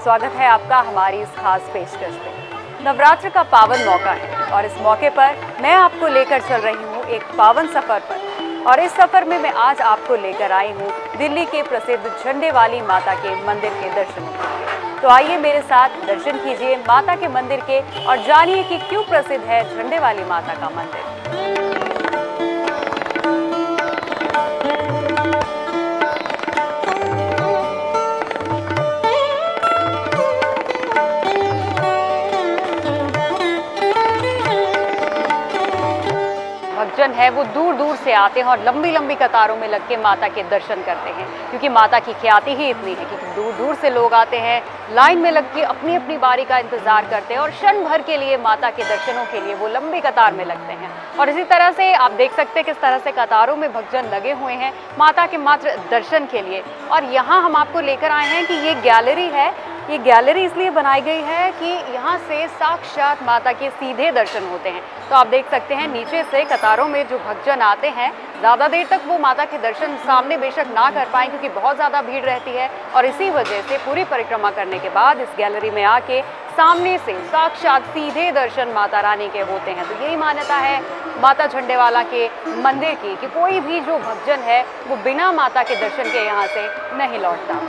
स्वागत है आपका हमारी इस खास पेशकश में। नवरात्र का पावन मौका है और इस मौके पर मैं आपको लेकर चल रही हूँ एक पावन सफर पर। और इस सफर में मैं आज आपको लेकर आई हूँ दिल्ली के प्रसिद्ध झंडे वाली माता के मंदिर के दर्शनों के लिए। तो आइए मेरे साथ दर्शन कीजिए माता के मंदिर के और जानिए कि क्यों प्रसिद्ध है झंडे वाली माता का मंदिर। भक्तजन है वो दूर दूर से आते हैं और लंबी लंबी कतारों में लग के माता के दर्शन करते हैं, क्योंकि माता की ख्याति ही इतनी है कि दूर दूर से लोग आते हैं, लाइन में लग के अपनी अपनी बारी का इंतजार करते हैं और क्षण भर के लिए माता के दर्शनों के लिए वो लंबी कतार में लगते हैं। और इसी तरह से आप देख सकते हैं किस तरह से कतारों में भक्तजन लगे हुए हैं माता के मात्र दर्शन के लिए। और यहाँ हम आपको लेकर आए हैं कि ये गैलरी है। ये गैलरी इसलिए बनाई गई है कि यहाँ से साक्षात माता के सीधे दर्शन होते हैं। तो आप देख सकते हैं नीचे से कतारों में जो भक्तजन आते हैं, ज़्यादा देर तक वो माता के दर्शन सामने बेशक ना कर पाएँ क्योंकि बहुत ज़्यादा भीड़ रहती है, और इसी वजह से पूरी परिक्रमा करने के बाद इस गैलरी में आके सामने से साक्षात सीधे दर्शन माता रानी के होते हैं। तो यही मान्यता है माता झंडेवाला के मंदिर की कि कोई भी जो भक्तजन है वो बिना माता के दर्शन के यहाँ से नहीं लौटता।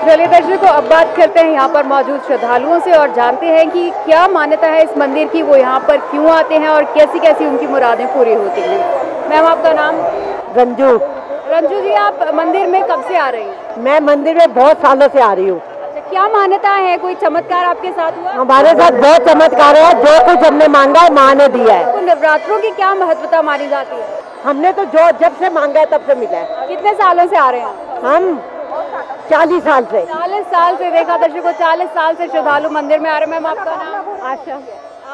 चलिए दर्शकों, अब बात करते हैं यहाँ पर मौजूद श्रद्धालुओं से और जानते हैं कि क्या मान्यता है इस मंदिर की, वो यहाँ पर क्यों आते हैं और कैसी कैसी उनकी मुरादें पूरी होती हैं। मैम, आपका नाम? रंजू। रंजू जी, आप मंदिर में कब से आ रही हैं? मैं मंदिर में बहुत सालों से आ रही हूँ। अच्छा, क्या मान्यता है? कोई चमत्कार आपके साथ हुआ? हमारे साथ बहुत चमत्कार है, जो कुछ हमने मांगा है माँ ने दिया है। तो नवरात्रों की क्या महत्वता मानी जाती है? हमने तो जो जब से मांगा है तब से मिला है। कितने सालों से आ रहे हैं? हम 40 साल से। 40 साल से। देखा दर्शकों, 40 साल से श्रद्धालु मंदिर में आ रहे हैं। मैम, आपका नाम? आशा।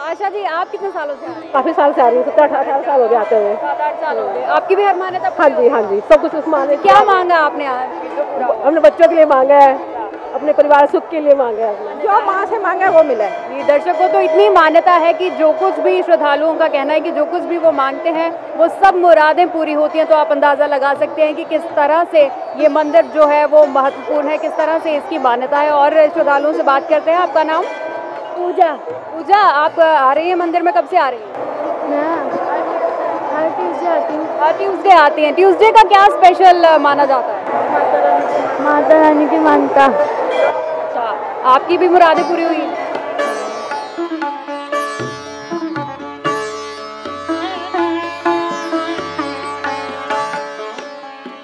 आशा जी, आप कितने सालों से आ रही हैं? काफी साल से आ रही हूँ, 17-18 साल हो गए आते हुए। 7-8 साल हो गए। आपकी भी हर मान्यता? हाँ जी, हाँ जी, सब कुछ उस माँ ने। क्या मांगा आपने? हमने बच्चों के लिए मांगा है, अपने परिवार सुख के लिए मांगा है, जो माँ से मांगा है वो मिला है। ये दर्शकों, तो इतनी मान्यता है कि जो कुछ भी श्रद्धालुओं का कहना है कि जो कुछ भी वो मांगते हैं वो सब मुरादें पूरी होती हैं। तो आप अंदाज़ा लगा सकते हैं कि किस तरह से ये मंदिर जो है वो महत्वपूर्ण है, किस तरह से इसकी मान्यता है। और श्रद्धालुओं से बात करते हैं। आपका नाम? पूजा। पूजा, आप आ रही हैं मंदिर में? कब से आ रही हैं? हर ट्यूसडे आती हूँ। हर ट्यूसडे आती हैं। ट्यूसडे का क्या स्पेशल माना जाता है? माता रानी की मानता। अच्छा, आपकी भी मुरादें पूरी हुई?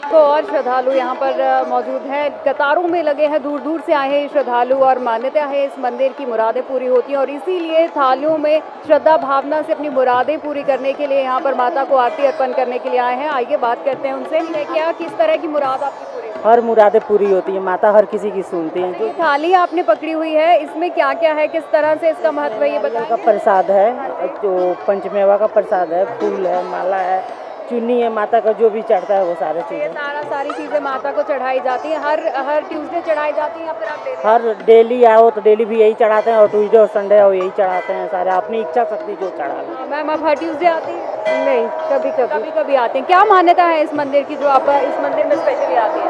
तो और श्रद्धालु यहाँ पर मौजूद हैं, कतारों में लगे हैं, दूर दूर से आए हैं श्रद्धालु। और मान्यता है इस मंदिर की मुरादें पूरी होती हैं और इसीलिए थालियों में श्रद्धा भावना से अपनी मुरादें पूरी करने के लिए यहाँ पर माता को आरती अर्पण करने के लिए आए हैं। आइए बात करते हैं उनसे, क्या किस तरह की मुराद आपकी पूरी? हर मुरादें पूरी होती है, माता हर किसी की सुनती है। जो थाली आपने पकड़ी हुई है इसमें क्या क्या है, किस तरह से इसका महत्व है, ये बताइए। का प्रसाद है, जो पंचमेवा का प्रसाद है, फूल है, माला है, चुन्नी है, माता का जो भी चढ़ता है वो सारे चीजें। सारी चीजें माता को चढ़ाई जाती हैं। हर ट्यूसडे चढ़ाई जाती हैं या फिर आप डेली? हर डेली आओ तो डेली भी यही चढ़ाते हैं, और ट्यूसडे और संडे आओ यही चढ़ाते हैं सारे, अपनी इच्छा शक्ति जो चढ़ा लो। मैम, आप हर ट्यूसडे आती हैं? नहीं, कभी कभी आते हैं। क्या मान्यता है इस मंदिर की जो आप इस मंदिर में स्पेशली आती हैं?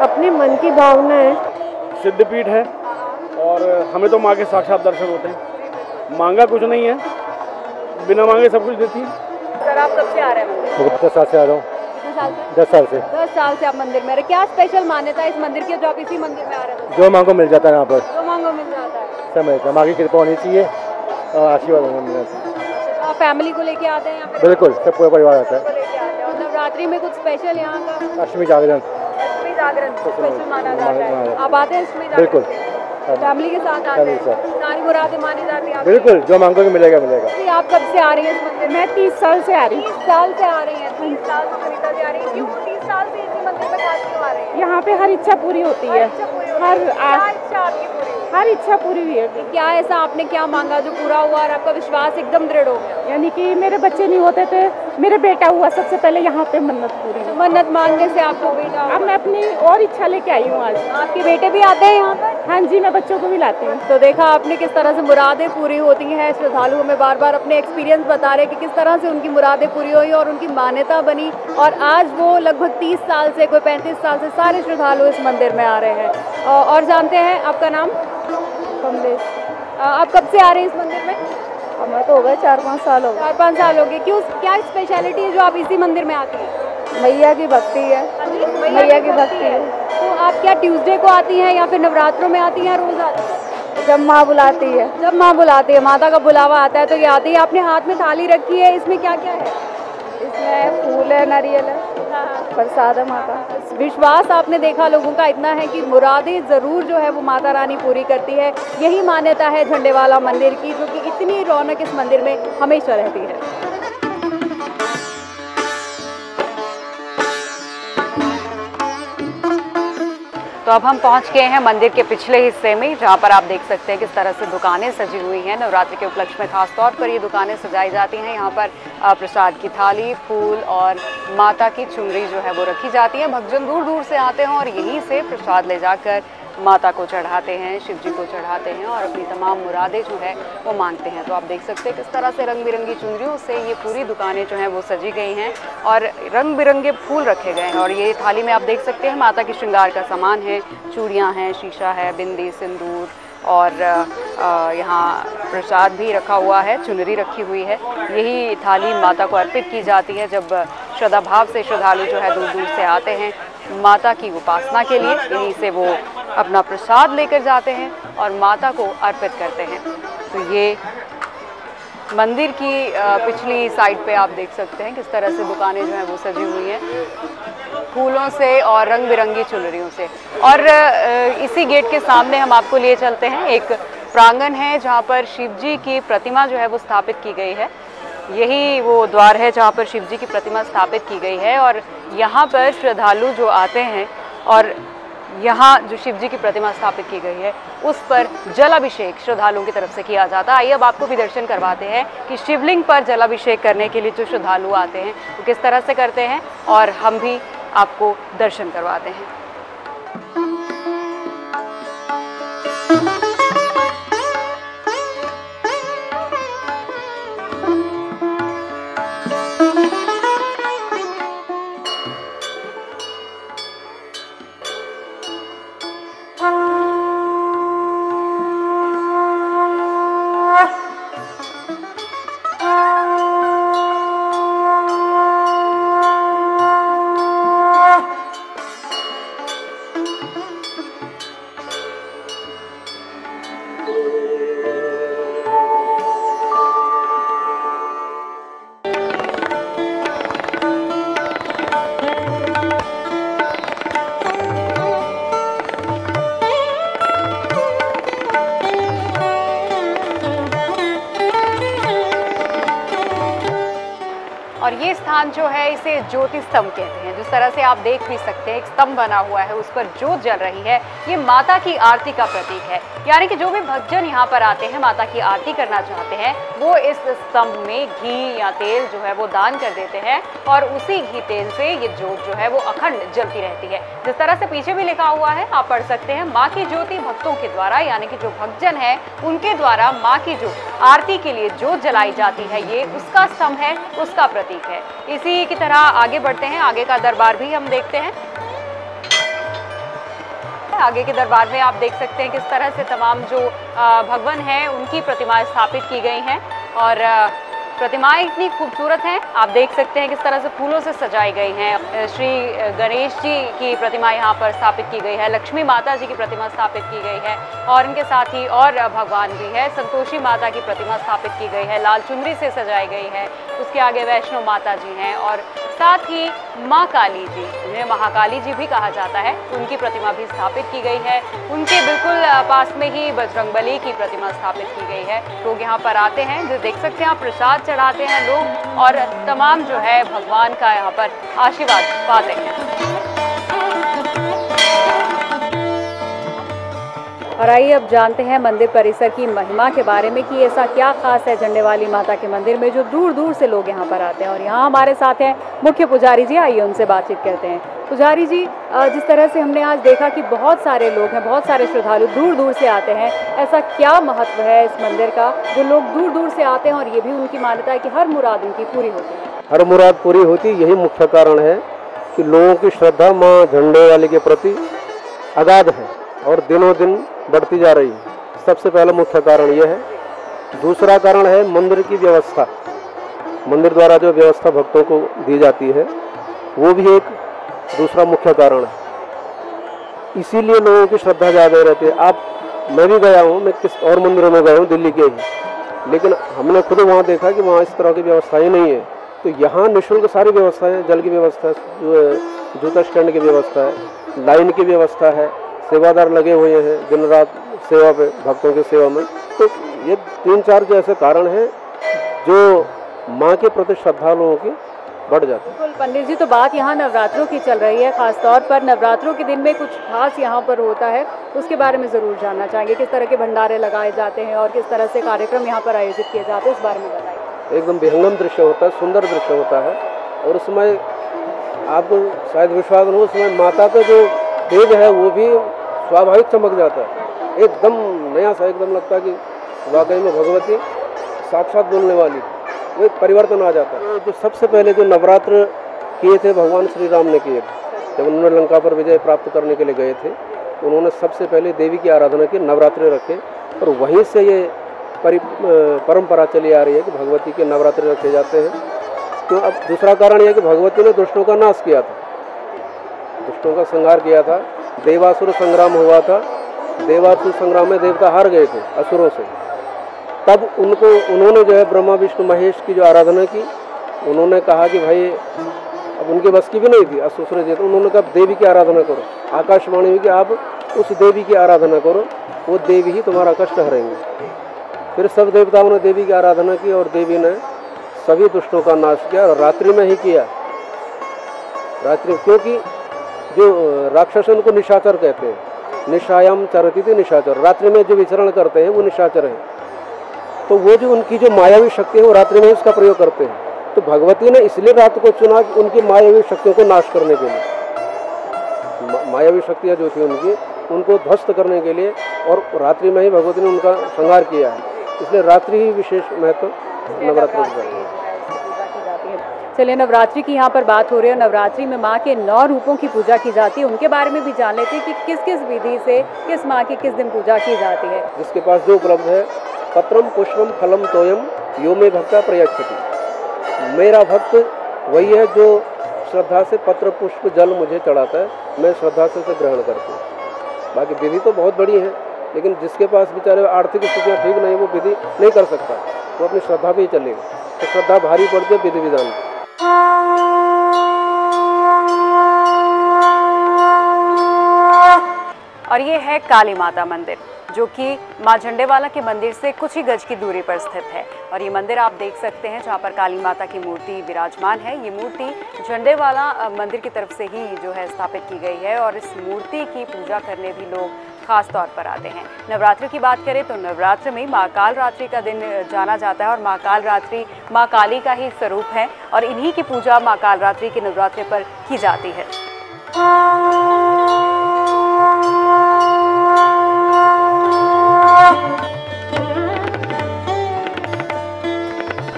अपने मन की भावना है। सिद्धपीठ है और हमें तो माँ के साक्षात दर्शन होते हैं। मांगा कुछ नहीं है, बिना मांगे सब कुछ देती है। सर, आप कब से आ रहे हैं? 10 साल से आ रहा हूँ। कितने साल से? 10 साल से। 10 साल से आप मंदिर में। क्या स्पेशल मान्यता है इस मंदिर की जो आप इसी मंदिर में आ रहे हैं? जो मांगो मिल जाता है यहाँ पर। जो मांगो मिल जाता है। सब मिलता है, माँ की कृपा होनी चाहिए और आशीर्वाद मिलना चाहिए। आप फैमिली को लेके आते हैं यहाँ पे? बिल्कुल, सब पूरा परिवार आता है। और नवरात्रि में कुछ स्पेशल यहाँ का? अष्टमी जागरण। अष्टमी जागरण स्पेशल माना जाता है। आप आते हैं अष्टमी जागरण? बिल्कुल, फैमिली के साथ आते हैं। सारी मुरादें मानी जाती हैं? बिल्कुल, जो मांगोगे मिलेगा मिलेगा। आप कब से आ रही हैं इस मंदिर में? मैं 30 साल से आ रही हूँ। 30 साल से आ रही हैं? 30 साल से खरीदा से आ रही हैं। क्यों 30 साल से इसी मंदिर में खास क्यों आ रहे हैं? यहाँ पे हर इच्छा पूरी होती है। क्या इच्छा आपकी पूरी हुई? हर इच्छा पूरी हुई है। क्या ऐसा आपने क्या मांगा जो पूरा हुआ और आपका विश्वास एकदम दृढ़ हो गया? यानी कि मेरे बच्चे नहीं होते थे, मेरे बेटा हुआ, सबसे पहले यहाँ पे मन्नत पूरी। मन्नत मांगने से आपको बेटा? अब मैं अपनी और इच्छा लेके आई हूँ आज। आपके बेटे भी आते हैं यहाँ पर? हाँ जी, मैं बच्चों को भी लाती हूँ। तो देखा आपने किस तरह से मुरादें पूरी होती हैं। श्रद्धालु हमें बार बार अपने एक्सपीरियंस बता रहे कि किस तरह से उनकी मुरादें पूरी हुई और उनकी मान्यता बनी, और आज वो लगभग 30 साल से, कोई 35 साल से सारे श्रद्धालु इस मंदिर में आ रहे हैं। और जानते हैं आपका नाम? कमलेश। आप कब से आ रहे हैं इस मंदिर में? हमें तो हो गए 4-5 साल हो गए। 4-5 साल हो गए। क्यों, क्या स्पेशलिटी है जो आप इसी मंदिर में आती हैं? मैया की भक्ति है। मैया की भक्ति है। तो आप क्या ट्यूसडे को आती हैं या फिर नवरात्रों में आती हैं, रोज आती हैं? जब माँ बुलाती है। जब माँ बुलाती है, माता का बुलावा आता है तो ये आती है। आपने हाथ में थाली रखी है, इसमें क्या क्या है? इसमें फूल है, नारियल है, प्रसाद है माँ का। विश्वास आपने देखा लोगों का इतना है कि मुरादें ज़रूर जो है वो माता रानी पूरी करती है। यही मान्यता है झंडेवाला मंदिर की, जो कि इतनी रौनक इस मंदिर में हमेशा रहती है। तो अब हम पहुंच गए हैं मंदिर के पिछले हिस्से में, जहां पर आप देख सकते हैं किस तरह से दुकानें सजी हुई हैं। नवरात्रि के उपलक्ष्य में खास तौर पर ये दुकानें सजाई जाती हैं। यहाँ पर प्रसाद की थाली, फूल और माता की चुनरी जो है वो रखी जाती है। भक्तजन दूर दूर से आते हैं और यहीं से प्रसाद ले जाकर माता को चढ़ाते हैं, शिव जी को चढ़ाते हैं और अपनी तमाम मुरादें जो है वो मांगते हैं। तो आप देख सकते हैं किस तरह से रंग बिरंगी चुनरियों से ये पूरी दुकानें जो हैं वो सजी गई हैं और रंग बिरंगे फूल रखे गए हैं। और ये थाली में आप देख सकते हैं माता की श्रृंगार का सामान है, चूड़ियाँ हैं, शीशा है, बिंदी, सिंदूर और यहाँ प्रसाद भी रखा हुआ है, चुनरी रखी हुई है। यही थाली माता को अर्पित की जाती है जब श्रद्धा भाव से श्रद्धालु जो है दूर दूर से आते हैं माता की उपासना के लिए। यहीं से वो अपना प्रसाद लेकर जाते हैं और माता को अर्पित करते हैं। तो ये मंदिर की पिछली साइड पे आप देख सकते हैं किस तरह से दुकानें जो हैं वो सजी हुई हैं फूलों से और रंग बिरंगी चुनरियों से। और इसी गेट के सामने हम आपको लिए चलते हैं, एक प्रांगण है जहाँ पर शिव जी की प्रतिमा जो है वो स्थापित की गई है। यही वो द्वार है जहाँ पर शिव जी की प्रतिमा स्थापित की गई है और यहाँ पर श्रद्धालु जो आते हैं और यहाँ जो शिव जी की प्रतिमा स्थापित की गई है उस पर जलाभिषेक श्रद्धालुओं की तरफ से किया जाता है। आइए अब आपको भी दर्शन करवाते हैं कि शिवलिंग पर जलाभिषेक करने के लिए जो श्रद्धालु आते हैं वो किस तरह से करते हैं और हम भी आपको दर्शन करवाते हैं। और ये स्थान जो है इसे ज्योति स्तंभ कहते हैं। जिस तरह से आप देख भी सकते हैं एक स्तंभ बना हुआ है, उस पर ज्योत जल रही है। ये माता की आरती का प्रतीक है, यानी कि जो भी भक्तजन यहाँ पर आते हैं माता की आरती करना चाहते हैं वो इस स्तंभ में घी या तेल जो है वो दान कर देते हैं और उसी घी तेल से ये ज्योत जो है वो अखंड जलती रहती है। जिस तरह से पीछे भी लिखा हुआ है, आप पढ़ सकते हैं, माँ की ज्योति भक्तों के द्वारा, यानी कि जो भक्तजन है उनके द्वारा माँ की जो आरती के लिए ज्योत जलाई जाती है ये उसका स्तंभ है, उसका प्रतीक है। इसी की तरह आगे बढ़ते हैं, आगे का दरबार भी हम देखते हैं। आगे के दरबार में आप देख सकते हैं किस तरह से तमाम जो भगवान हैं उनकी प्रतिमाएं स्थापित की गई हैं और प्रतिमाएं इतनी खूबसूरत हैं, आप देख सकते हैं किस तरह से फूलों से सजाई गई हैं। श्री गणेश जी की प्रतिमा यहाँ पर स्थापित की गई है, लक्ष्मी माता जी की प्रतिमा स्थापित की गई है और इनके साथ ही और भगवान भी है। संतोषी माता की प्रतिमा स्थापित की गई है, लाल चुनरी से सजाई गई है। उसके आगे वैष्णो माता जी हैं और साथ ही माँ काली जी, जिन्हें महाकाली जी भी कहा जाता है, उनकी प्रतिमा भी स्थापित की गई है। उनके बिल्कुल पास में ही बजरंगबली की प्रतिमा स्थापित की गई है। लोग यहाँ पर आते हैं, जो देख सकते हैं आप, प्रसाद चढ़ाते हैं लोग और तमाम जो है भगवान का यहाँ पर आशीर्वाद पाते हैं। और आइए अब जानते हैं मंदिर परिसर की महिमा के बारे में कि ऐसा क्या खास है झंडे वाली माता के मंदिर में जो दूर दूर से लोग यहाँ पर आते हैं। और यहाँ हमारे साथ हैं मुख्य पुजारी जी, आइए उनसे बातचीत करते हैं। पुजारी जी, जिस तरह से हमने आज देखा कि बहुत सारे लोग हैं, बहुत सारे श्रद्धालु दूर दूर से आते हैं, ऐसा क्या महत्व है इस मंदिर का जो लोग दूर दूर से आते हैं और ये भी उनकी मान्यता है कि हर मुराद उनकी पूरी होती है? हर मुराद पूरी होती, यही मुख्य कारण है कि लोगों की श्रद्धा माँ झंडे वाले के प्रति अगाध है और दिनों दिन बढ़ती जा रही है। सबसे पहला मुख्य कारण यह है। दूसरा कारण है मंदिर की व्यवस्था। मंदिर द्वारा जो व्यवस्था भक्तों को दी जाती है वो भी एक दूसरा मुख्य कारण है। इसीलिए लोगों की श्रद्धा ज़्यादा रहती है। मैं भी गया हूँ, मैं किस और मंदिरों में गया हूँ दिल्ली के ही, लेकिन हमने खुद वहाँ देखा कि वहाँ इस तरह की व्यवस्थाएं नहीं है। तो यहाँ निःशुल्क सारी व्यवस्थाएं, जल की व्यवस्था है, जूता स्टैंड की व्यवस्था है, लाइन की व्यवस्था है, सेवादार लगे हुए हैं दिन रात सेवा पे, भक्तों की सेवा में। तो ये 3-4 जो ऐसे कारण हैं जो माँ के प्रति श्रद्धा लोगों की बढ़ जाती है। बिल्कुल पंडित जी, तो बात यहाँ नवरात्रों की चल रही है, खासतौर पर नवरात्रों के दिन में कुछ खास यहाँ पर होता है, उसके बारे में ज़रूर जानना चाहेंगे। किस तरह के भंडारे लगाए जाते हैं और किस तरह से कार्यक्रम यहाँ पर आयोजित किए जाते हैं, इस बारे में बताइए। एकदम विहंगम दृश्य होता है, सुंदर दृश्य होता है। और उसमें आपको शायद विश्वास न हो, उसमें माता का जो तेज है वो भी स्वाभाविक चमक जाता है, एकदम नया सा, एकदम लगता है कि वाकई में भगवती साक्षात बोलने वाली, वो एक परिवर्तन आ जाता है। जो सबसे पहले जो नवरात्र किए थे भगवान श्री राम ने किए थे, जब उन्होंने लंका पर विजय प्राप्त करने के लिए गए थे, उन्होंने सबसे पहले देवी की आराधना की, नवरात्रि रखे, और वहीं से ये परंपरा चली आ रही है कि भगवती के नवरात्रि रखे जाते हैं। तो अब दूसरा कारण यह कि भगवती ने दुष्टों का नाश किया था, दुष्टों का संहार किया था। देवासुर संग्राम हुआ था, देवासुर संग्राम में देवता हार गए थे असुरों से। तब उन्होंने जो है ब्रह्मा विष्णु महेश की जो आराधना की, उन्होंने कहा कि भाई अब उनके बस की भी नहीं थी असुर जी, तो उन्होंने कहा देवी की आराधना करो। आकाशवाणी हुई कि आप उस देवी की आराधना करो, वो देवी ही तुम्हारा कष्ट हरेंगे। फिर सब देवताओं ने देवी की आराधना की और देवी ने सभी दुष्टों का नाश किया, और रात्रि में ही किया। रात्रि, क्योंकि जो राक्षस उनको निशाचर कहते हैं, निशायाम चरती थी निशाचर, रात्रि में जो विचरण करते हैं वो निशाचर हैं। तो वो जो उनकी जो मायावी शक्ति है वो रात्रि में उसका प्रयोग करते हैं। तो भगवती ने इसलिए रात को चुना कि उनकी मायावी शक्तियों को नाश करने के लिए, मायावी शक्तियाँ जो थी उनकी, उनको ध्वस्त करने के लिए, और रात्रि में ही भगवती ने उनका संहार किया है। इसलिए रात्रि ही विशेष महत्व नवरात्रि की है। चलिए, नवरात्रि की यहाँ पर बात हो रही है। नवरात्रि में माँ के 9 रूपों की पूजा की जाती है, उनके बारे में भी जान लेते हैं कि किस किस विधि से किस माँ की किस दिन पूजा की जाती है। जिसके पास जो उपलब्ध है, पत्रम पुष्पम फलम तोयम यो मे भक्ता प्रयच्छति। मेरा भक्त वही है जो श्रद्धा से पत्र पुष्प जल मुझे चढ़ाता है, मैं श्रद्धा से उसे ग्रहण करती हूँ। बाकी विधि तो बहुत बड़ी है, लेकिन जिसके पास बेचारे आर्थिक स्थितियाँ ठीक नहीं, वो विधि नहीं कर सकता, वो अपनी श्रद्धा पे ही चलेगा। तो श्रद्धा भारी पड़ती है विधि विधान। और ये है काली माता मंदिर, जो कि माँ झंडेवाला के मंदिर से कुछ ही गज की दूरी पर स्थित है। और ये मंदिर आप देख सकते हैं जहाँ पर काली माता की मूर्ति विराजमान है। ये मूर्ति झंडेवाला मंदिर की तरफ से ही जो है स्थापित की गई है, और इस मूर्ति की पूजा करने भी लोग खास तौर पर आते हैं। नवरात्रि की बात करें तो नवरात्र में माँ काल रात्रि का दिन जाना जाता है, और माँ काल रात्रि माँ काली का ही स्वरूप है, और इन्हीं की पूजा माँ काल रात्रि के नवरात्रि पर की जाती है।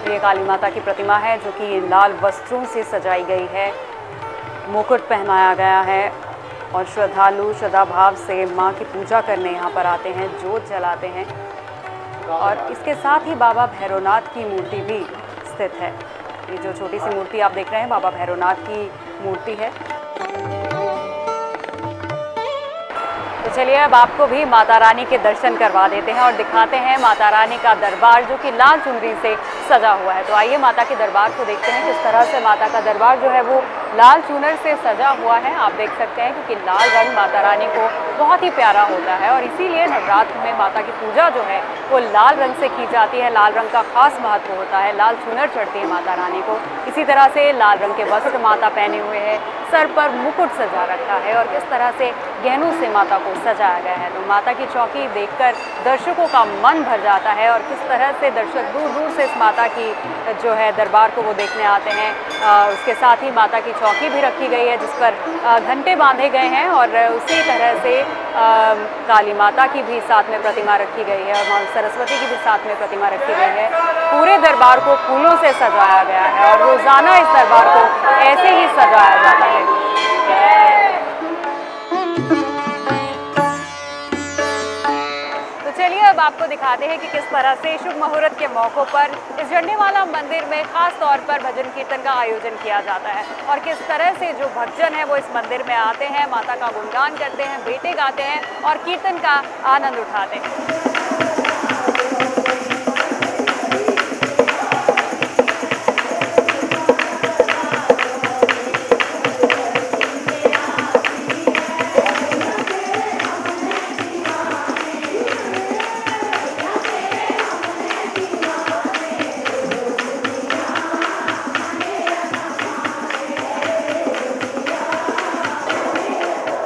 ये काली माता की प्रतिमा है जो कि लाल वस्त्रों से सजाई गई है, मुकुट पहनाया गया है, और श्रद्धालु श्रद्धा भाव से माँ की पूजा करने यहाँ पर आते हैं, जोत जलाते हैं। और इसके साथ ही बाबा भैरवनाथ की मूर्ति भी स्थित है। ये जो छोटी सी मूर्ति आप देख रहे हैं बाबा भैरवनाथ की मूर्ति है। तो चलिए अब आपको भी माता रानी के दर्शन करवा देते हैं और दिखाते हैं माता रानी का दरबार जो कि लाल चुनरी से सजा हुआ है। तो आइए माता के दरबार को देखते हैं किस तरह से माता का दरबार जो है वो लाल चुनर से सजा हुआ है। आप देख सकते हैं क्योंकि लाल रंग माता रानी को बहुत ही प्यारा होता है, और इसीलिए नवरात्र में माता की पूजा जो है वो लाल रंग से की जाती है। लाल रंग का खास महत्व होता है, लाल चुनर चढ़ती है माता रानी को। इसी तरह से लाल रंग के वस्त्र माता पहने हुए हैं, सर पर मुकुट सजा रखा है, और किस तरह से गहनों से माता को सजाया गया है। तो माता की चौकी देखकर दर्शकों का मन भर जाता है और किस तरह से दर्शक दूर दूर से इस माता की जो है दरबार को वो देखने आते हैं। उसके साथ ही माता की चौकी भी रखी गई है जिस पर घंटे बांधे गए हैं और उसी तरह से काली माता की भी साथ में प्रतिमा रखी गई है और माँ सरस्वती की भी साथ में प्रतिमा रखी गई है। पूरे दरबार को फूलों से सजाया गया है और रोजाना इस दरबार को ऐसे ही सजाया जाता है। तो चलिए अब आपको दिखाते हैं कि किस तरह से शुभ मुहूर्त के मौक़ों पर इस झंडेवाला मंदिर में खास तौर पर भजन कीर्तन का आयोजन किया जाता है और किस तरह से जो भक्तजन है वो इस मंदिर में आते हैं, माता का गुणगान करते हैं, बेटे गाते हैं और कीर्तन का आनंद उठाते हैं।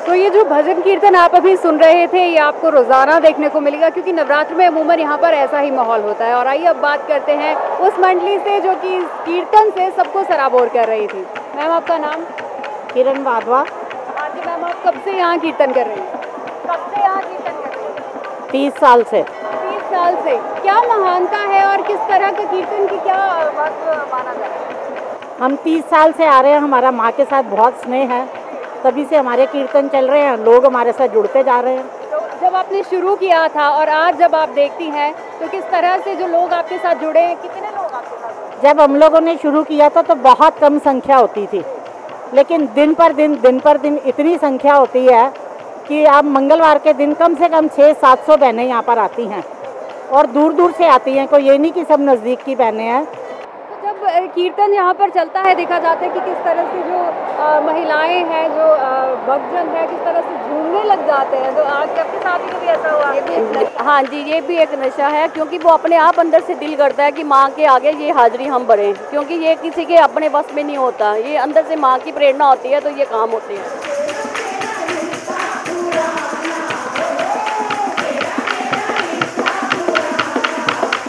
तो ये जो भजन कीर्तन आप अभी सुन रहे थे ये आपको रोज़ाना देखने को मिलेगा क्योंकि नवरात्र में अमूमन यहाँ पर ऐसा ही माहौल होता है। और आइए अब बात करते हैं उस मंडली से जो कि कीर्तन से सबको सराबोर कर रही थी। मैम आपका नाम? किरण वाधवा। हाँ जी मैम, आप कब से यहाँ कीर्तन कर रही हैं? कब से यहाँ कीर्तन कर रही हैं? 30 साल से। 30 साल से। क्या महानता है और किस तरह के कीर्तन की क्या महत्व माना जाता है? हम 30 साल से आ रहे हैं, हमारा माँ के साथ बहुत स्नेह है, तभी से हमारे कीर्तन चल रहे हैं, लोग हमारे साथ जुड़ते जा रहे हैं। तो जब आपने शुरू किया था और आज जब आप देखती हैं तो किस तरह से जो लोग आपके साथ जुड़े हैं, कितने लोग आपके साथ जुड़े? जब हम लोगों ने शुरू किया था तो बहुत कम संख्या होती थी, लेकिन दिन पर दिन इतनी संख्या होती है कि अब मंगलवार के दिन कम से कम 600-700 बहनें यहाँ पर आती हैं और दूर दूर से आती हैं, कोई ये नहीं कि सब नज़दीक की बहनें हैं। जब कीर्तन यहाँ पर चलता है देखा जाता है कि किस तरह से जो महिलाएं हैं, जो भक्तजन है, किस तरह से झूमने लग जाते हैं। तो आज आपके साथ ही कभी ऐसा हुआ? हाँ जी, ये भी एक नशा है क्योंकि वो अपने आप अंदर से दिल करता है कि माँ के आगे ये हाजिरी हम भरें, क्योंकि ये किसी के अपने बस में नहीं होता, ये अंदर से माँ की प्रेरणा होती है तो ये काम होते हैं।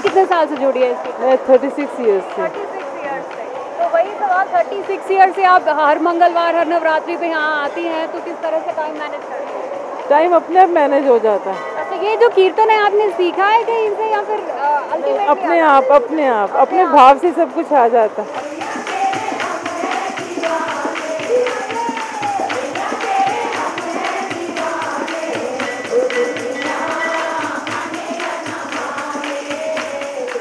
कितने साल से जुड़ी है इसकी? मैं 36 ईयर्स से। 36 ईयर्स से। तो वही सवाल, 36 ईयर्स से आप हर मंगलवार हर नवरात्रि पे यहाँ आती हैं, तो किस तरह से टाइम मैनेज करती हैं? टाइम अपने आप मैनेज हो जाता है। अच्छा, ये जो कीर्तन है आपने सीखा है कहीं से या फिर अल्टीमेटली अपने भाव से सब कुछ आ जाता है।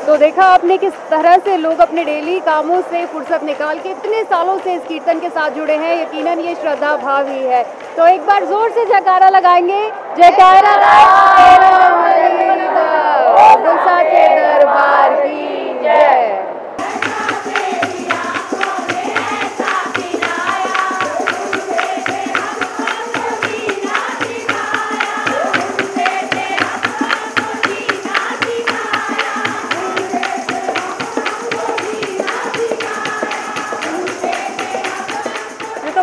तो देखा आपने किस तरह से लोग अपने डेली कामों से फुर्सत निकाल के इतने सालों से इस कीर्तन के साथ जुड़े हैं। यकीनन ये श्रद्धा भाव ही है। तो एक बार जोर से जयकारा लगाएंगे। जयकारा के दरबार की जय।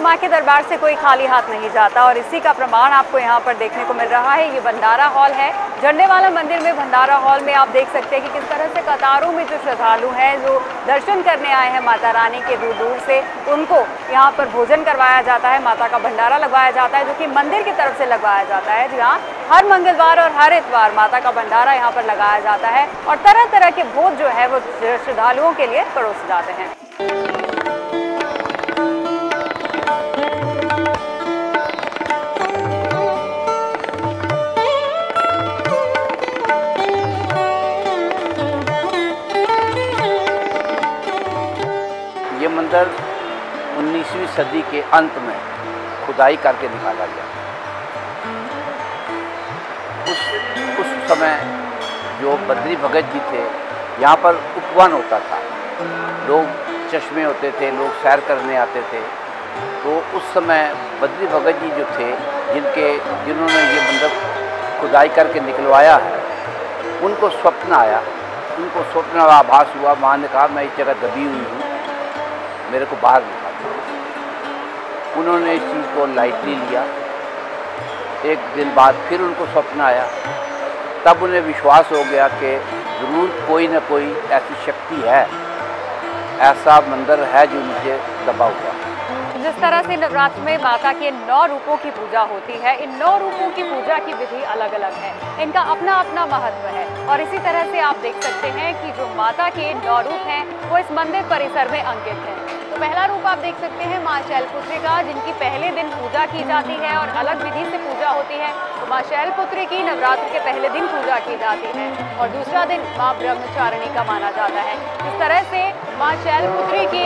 माँ के दरबार से कोई खाली हाथ नहीं जाता और इसी का प्रमाण आपको यहाँ पर देखने को मिल रहा है। ये भंडारा हॉल है, झंडेवाला मंदिर में भंडारा हॉल में आप देख सकते हैं कि किस तरह से कतारों में जो श्रद्धालु हैं, जो दर्शन करने आए हैं माता रानी के दूर दूर से, उनको यहाँ पर भोजन करवाया जाता है, माता का भंडारा लगवाया जाता है जो कि मंदिर की तरफ से लगवाया जाता है। जहाँ हर मंगलवार और हर इतवार माता का भंडारा यहाँ पर लगाया जाता है और तरह तरह के भोज जो है वो श्रद्धालुओं के लिए परोसे जाते हैं। ये मंदिर 19वीं सदी के अंत में खुदाई करके निकाला गया। उस समय जो बद्री भगत जी थे, यहाँ पर उपवन होता था, लोग चश्मे होते थे, लोग सैर करने आते थे। तो उस समय बद्री भगत जी जो थे, जिन्होंने ये मंदिर खुदाई करके निकलवाया है, उनको स्वप्न आया, उनको स्वप्न आभास हुआ। माँ ने कहा मैं इस जगह दबी हुई हूँ, मेरे को बाहर निकाल दो। उन्होंने इस चीज़ को लाइटली लिया एक दिन बाद फिर उनको स्वप्न आया। तब उन्हें विश्वास हो गया कि ज़रूर कोई न कोई ऐसी शक्ति है, ऐसा मंदिर है जो नीचे दबा हुआ। जिस तरह से नवरात्र में माता के 9 रूपों की पूजा होती है, इन 9 रूपों की पूजा की विधि अलग अलग है, इनका अपना अपना महत्व है। और इसी तरह से आप देख सकते हैं कि जो माता के 9 रूप हैं वो इस मंदिर परिसर में अंकित हैं। तो पहला रूप आप देख सकते हैं माँ शैलपुत्री का, जिनकी पहले दिन पूजा की जाती है और अलग विधि से पूजा होती है। तो माँ शैलपुत्री की नवरात्र के पहले दिन पूजा की जाती है और दूसरा दिन माँ ब्रह्मचारिणी का माना जाता है। इस तरह से माँ शैलपुत्री की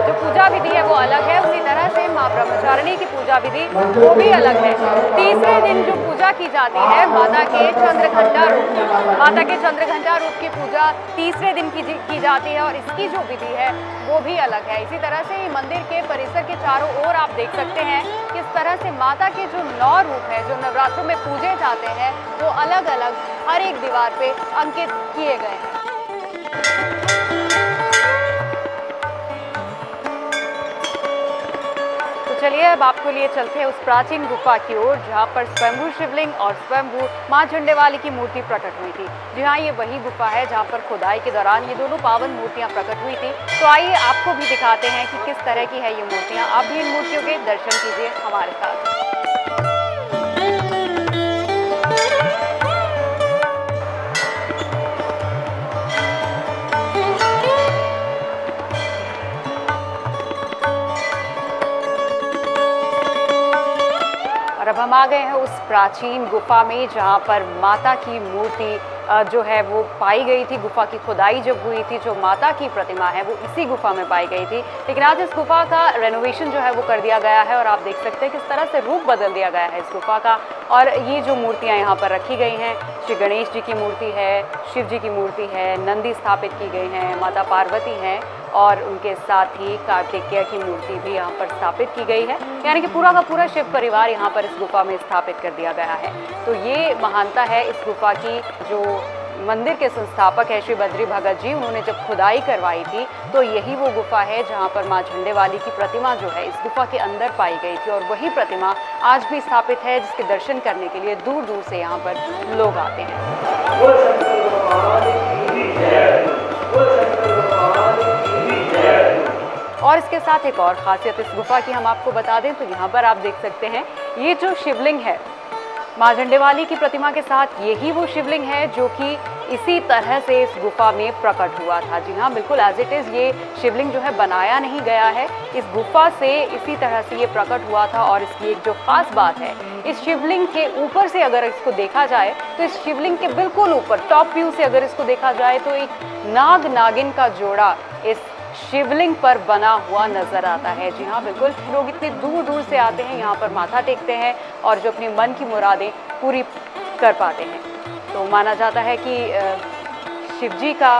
जो पूजा विधि है वो अलग है, उसी तरह से माँ ब्रह्मचारिणी की पूजा विधि वो भी अलग है। तीसरे दिन जो पूजा की जाती है माता के चंद्रघंटा रूप की, माता के चंद्रघंटा रूप की पूजा तीसरे दिन की जाती है और इसकी जो विधि है वो भी अलग है। इसी तरह से मंदिर के परिसर के चारों ओर आप देख सकते हैं किस तरह से माता के जो 9 रूप है जो नवरात्रों में पूजे जाते हैं वो अलग अलग हर एक दीवार पे अंकित किए गए हैं। चलिए अब आपको लिए चलते हैं उस प्राचीन गुफा की ओर जहाँ पर स्वयंभू शिवलिंग और स्वयंभू माँ झंडेवाली की मूर्ति प्रकट हुई थी। जी हाँ, ये वही गुफा है जहाँ पर खुदाई के दौरान ये दोनों पावन मूर्तियाँ प्रकट हुई थी। तो आइए आपको भी दिखाते हैं कि किस तरह की है ये मूर्तियाँ। आप भी इन मूर्तियों के दर्शन कीजिए हमारे साथ। और अब हम आ गए हैं उस प्राचीन गुफा में जहाँ पर माता की मूर्ति जो है वो पाई गई थी। गुफा की खुदाई जब हुई थी, जो माता की प्रतिमा है वो इसी गुफा में पाई गई थी। लेकिन आज इस गुफा का रेनोवेशन जो है वो कर दिया गया है और आप देख सकते हैं किस तरह से रूप बदल दिया गया है इस गुफा का। और ये जो मूर्तियाँ यहाँ पर रखी गई हैं, श्री गणेश जी की मूर्ति है, शिव जी की मूर्ति है, नंदी स्थापित की गई हैं, माता पार्वती हैं और उनके साथ ही कार्तिकेय की मूर्ति भी यहाँ पर स्थापित की गई है। यानी कि पूरा का पूरा शिव परिवार यहाँ पर इस गुफा में स्थापित कर दिया गया है। तो ये महानता है इस गुफा की। जो मंदिर के संस्थापक है श्री बद्री भगत जी, उन्होंने जब खुदाई करवाई थी तो यही वो गुफा है जहाँ पर माँ झंडेवाली की प्रतिमा जो है इस गुफा के अंदर पाई गई थी। और वही प्रतिमा आज भी स्थापित है, जिसके दर्शन करने के लिए दूर दूर से यहाँ पर लोग आते हैं। और इसके साथ एक और खासियत इस गुफा की हम आपको बता दें तो यहाँ पर आप देख सकते हैं ये जो शिवलिंग है माँ झंडेवाली की प्रतिमा के साथ, यही वो शिवलिंग है जो कि इसी तरह से इस गुफा में प्रकट हुआ था। जी हाँ, बिल्कुल एज इट इज़ ये शिवलिंग जो है बनाया नहीं गया है, इस गुफा से इसी तरह से ये प्रकट हुआ था। और इसकी एक जो खास बात है, इस शिवलिंग के ऊपर से अगर इसको देखा जाए तो इस शिवलिंग के बिल्कुल ऊपर टॉप व्यू से अगर इसको देखा जाए तो एक नाग नागिन का जोड़ा इस शिवलिंग पर बना हुआ नजर आता है। जी हाँ, बिल्कुल लोग इतने दूर दूर से आते हैं, यहाँ पर माथा टेकते हैं और जो अपनी मन की मुरादें पूरी कर पाते हैं। तो माना जाता है कि शिव जी का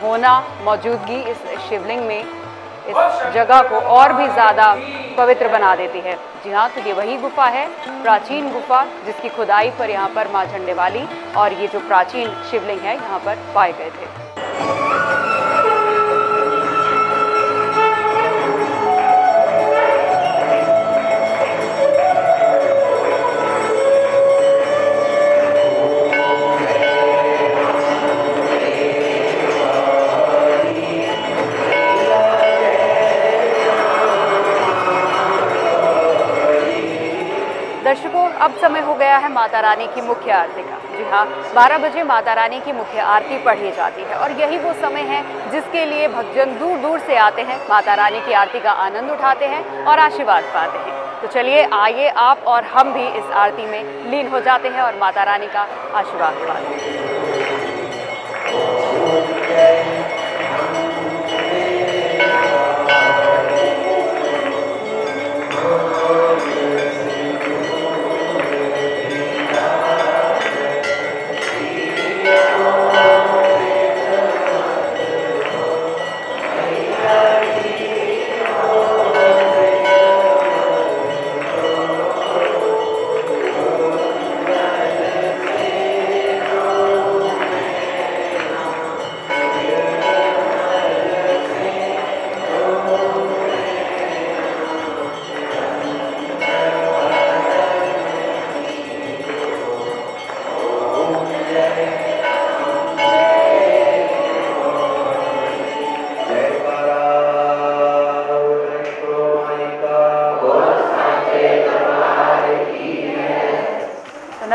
होना, मौजूदगी इस शिवलिंग में इस जगह को और भी ज़्यादा पवित्र बना देती है। जी हाँ, तो ये वही गुफा है, प्राचीन गुफा, जिसकी खुदाई पर यहाँ पर माँ झंडेवाली और ये जो प्राचीन शिवलिंग है यहाँ पर पाए गए थे। दर्शकों, अब समय हो गया है माता रानी की मुख्य आरती का। जी हाँ, 12 बजे माता रानी की मुख्य आरती पढ़ी जाती है और यही वो समय है जिसके लिए भक्तजन दूर दूर से आते हैं, माता रानी की आरती का आनंद उठाते हैं और आशीर्वाद पाते हैं। तो चलिए आइए आप और हम भी इस आरती में लीन हो जाते हैं और माता रानी का आशीर्वाद पाते हैं।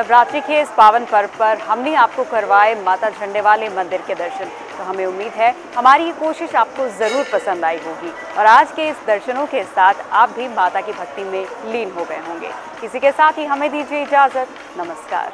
महानवरात्रि के इस पावन पर्व पर हमने आपको करवाए माता झंडे वाले मंदिर के दर्शन। तो हमें उम्मीद है हमारी ये कोशिश आपको ज़रूर पसंद आई होगी और आज के इस दर्शनों के साथ आप भी माता की भक्ति में लीन हो गए होंगे। इसी के साथ ही हमें दीजिए इजाज़त। नमस्कार।